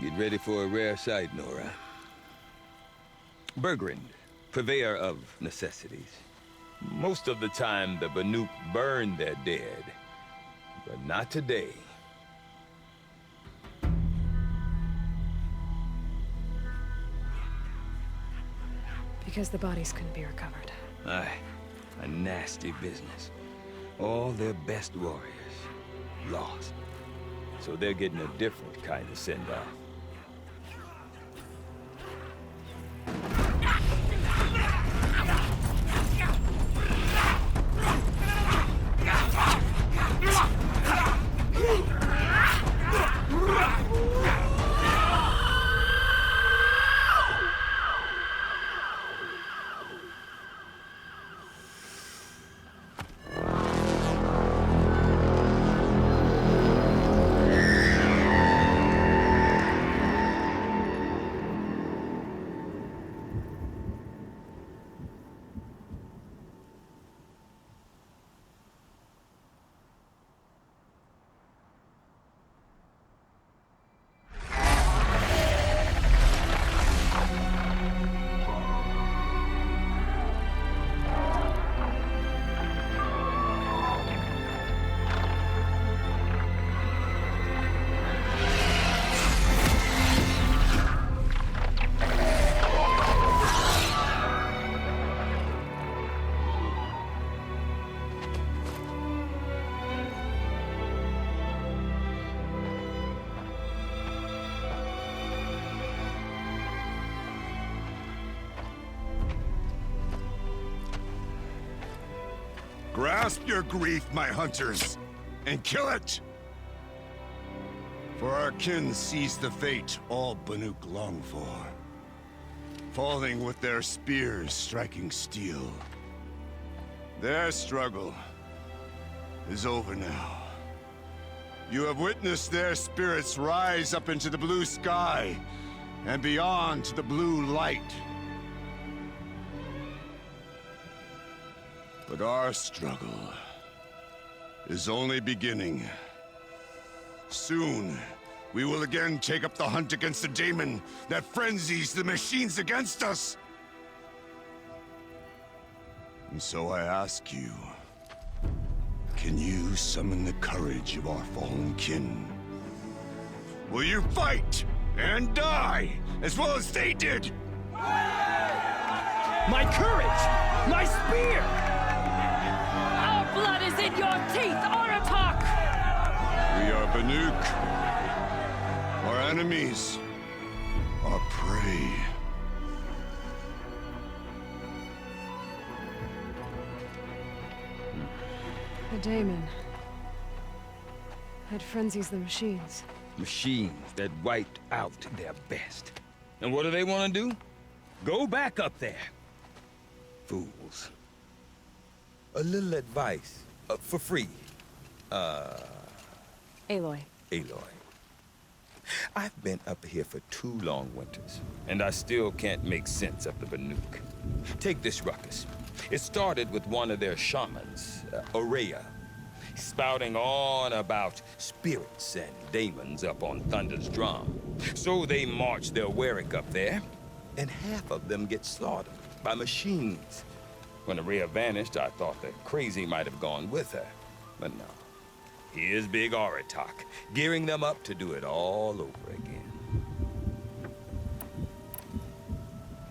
Get ready for a rare sight, Nora. Bergrand, purveyor of necessities. Most of the time, the Banuk burn their dead. But not today. Because the bodies couldn't be recovered. Aye, a nasty business. All their best warriors lost. So they're getting a different kind of send-off. Grasp your grief, my hunters, and kill it! For our kin sees the fate all Banuk long for. Falling with their spears striking steel. Their struggle is over now. You have witnessed their spirits rise up into the blue sky, and beyond to the blue light. But our struggle is only beginning. Soon, we will again take up the hunt against the daemon that frenzies the machines against us. And so I ask you, can you summon the courage of our fallen kin? Will you fight and die as well as they did? My courage! My spear! Our blood is in your teeth, Aratak! We are Banuk. Our enemies are prey. The daemon had frenzies the machines. Machines that wiped out their best. And what do they want to do? Go back up there. Fools. A little advice, for free. Aloy. Aloy. I've been up here for 2 long winters, and I still can't make sense of the Banuk. Take this ruckus. It started with one of their shamans, Aurea, spouting on about spirits and daemons up on Thunder's drum. So they march their Warwick up there, and half of them get slaughtered by machines. When Aurea vanished, I thought the crazy might have gone with her, but no. Here's Big Aratak, gearing them up to do it all over again.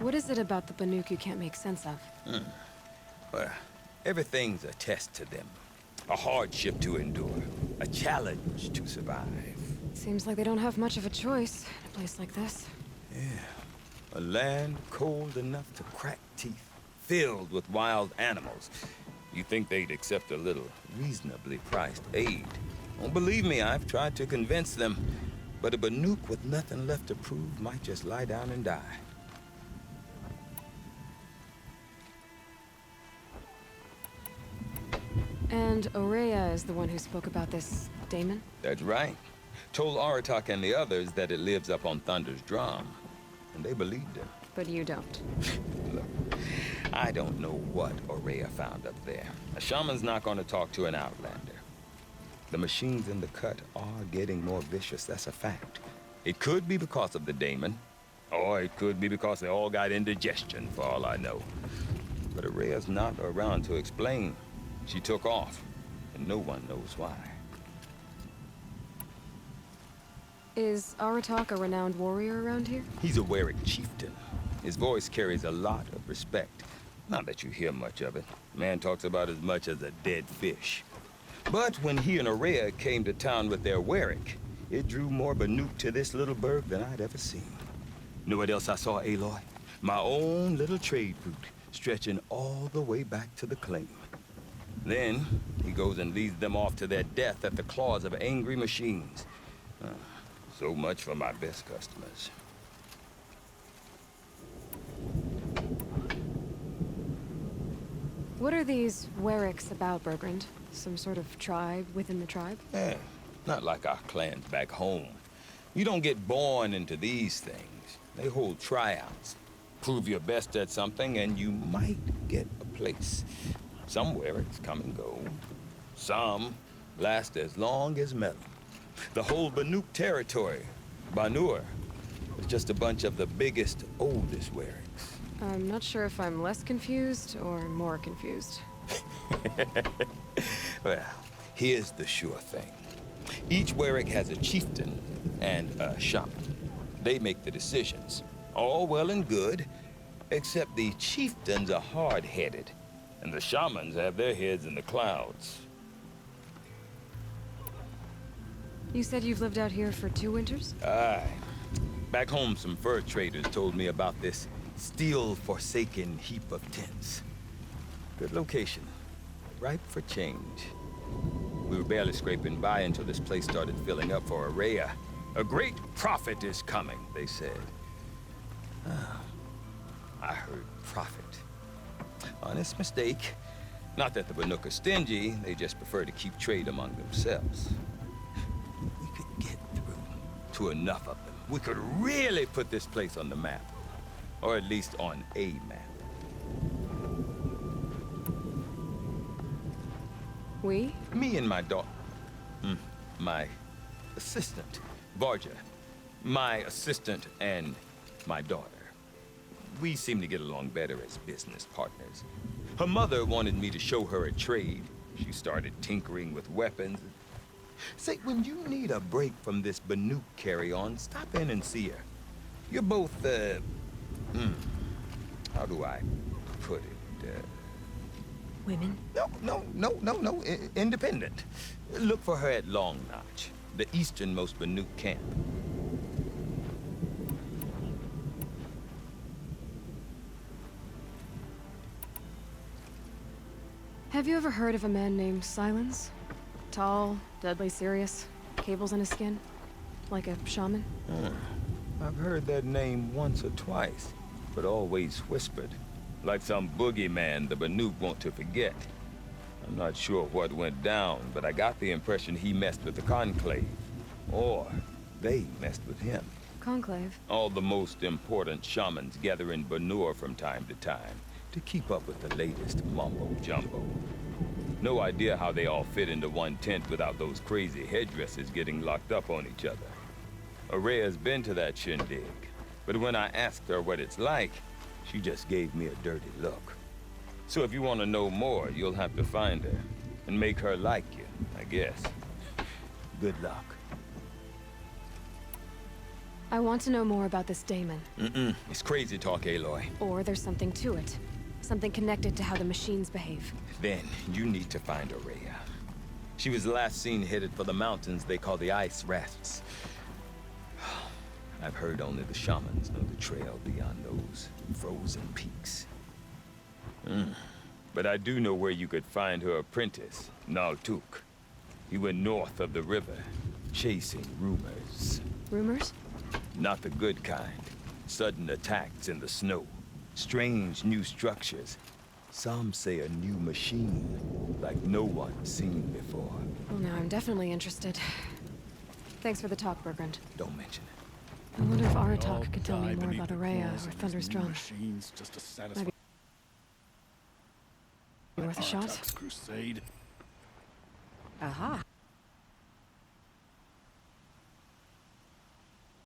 What is it about the Banuk you can't make sense of? Well, everything's a test to them. A hardship to endure. A challenge to survive. Seems like they don't have much of a choice in a place like this. Yeah. A land cold enough to crack teeth, filled with wild animals. You think they'd accept a little reasonably priced aid. Don't believe me, I've tried to convince them. But a Banuk with nothing left to prove might just lie down and die. And Aurea is the one who spoke about this daemon? That's right. Told Aratak and the others that it lives up on Thunder's drum. And they believed him. But you don't. Look, I don't know what Aurea found up there. A shaman's not going to talk to an outlander. The machines in the cut are getting more vicious, that's a fact. It could be because of the daemon, or it could be because they all got indigestion, for all I know. But Araya's not around to explain. She took off, and no one knows why. Is Aratak a renowned warrior around here? He's a Warwick chieftain. His voice carries a lot of respect. Not that you hear much of it. Man talks about as much as a dead fish. But when he and Araya came to town with their Warwick, it drew more Banuk to this little burg than I'd ever seen. Know what else I saw, Aloy? My own little trade route, stretching all the way back to the claim. Then, he goes and leads them off to their death at the claws of angry machines. So much for my best customers. What are these Warwicks about, Bergrand? Some sort of tribe within the tribe? Not like our clans back home. You don't get born into these things. They hold tryouts. Prove your best at something and you might get a place. Some Warwicks come and go. Some last as long as metal. The whole Banuk territory, Banur, is just a bunch of the biggest, oldest Warwicks. I'm not sure if I'm less confused or more confused. Well, here's the sure thing. Each Warwick has a chieftain and a shaman. They make the decisions. All well and good, except the chieftains are hard-headed, and the shamans have their heads in the clouds. You said you've lived out here for 2 winters? Aye. Back home, some fur traders told me about this steel-forsaken heap of tents. Good location. Ripe for change. We were barely scraping by until this place started filling up for Araya. A great prophet is coming, they said. I heard prophet. Honest mistake. Not that the Banuk are stingy, they just prefer to keep trade among themselves. We could get through to enough of them. We could really put this place on the map. Or at least on a map. We? Me and my daughter. My assistant, Varja. My assistant and my daughter. We seem to get along better as business partners. Her mother wanted me to show her a trade. She started tinkering with weapons. Say, when you need a break from this Banuk carry-on, stop in and see her. You're both, how do I put it? Women? No. Independent. Look for her at Long Notch, the easternmost Banuk camp. Have you ever heard of a man named Silence? Tall, deadly serious, cables in his skin, like a shaman? I've heard that name once or twice, but always whispered. Like some boogeyman the Banuk want to forget. I'm not sure what went down, but I got the impression he messed with the Conclave. Or they messed with him. Conclave? All the most important shamans gather in Banur from time to time to keep up with the latest mumbo-jumbo. No idea how they all fit into one tent without those crazy headdresses getting locked up on each other. Araya's been to that shindig, but when I asked her what it's like, she just gave me a dirty look. So if you want to know more, you'll have to find her and make her like you, I guess. Good luck. I want to know more about this daemon. It's crazy talk, Aloy. Or there's something to it. Something connected to how the machines behave. Then you need to find Araya. She was last seen headed for the mountains they call the Ice Rasps. I've heard only the shamans know the trail beyond those frozen peaks. But I do know where you could find her apprentice, Naltuk. He went north of the river, chasing rumors. Rumors? Not the good kind. Sudden attacks in the snow. Strange new structures. Some say a new machine, like no one's seen before. Well, now I'm definitely interested. Thanks for the talk, Bergrand. Don't mention it. I wonder if Aratak could tell me more about Araya or Thunder's drum. Maybe worth a shot? Crusade. Aha.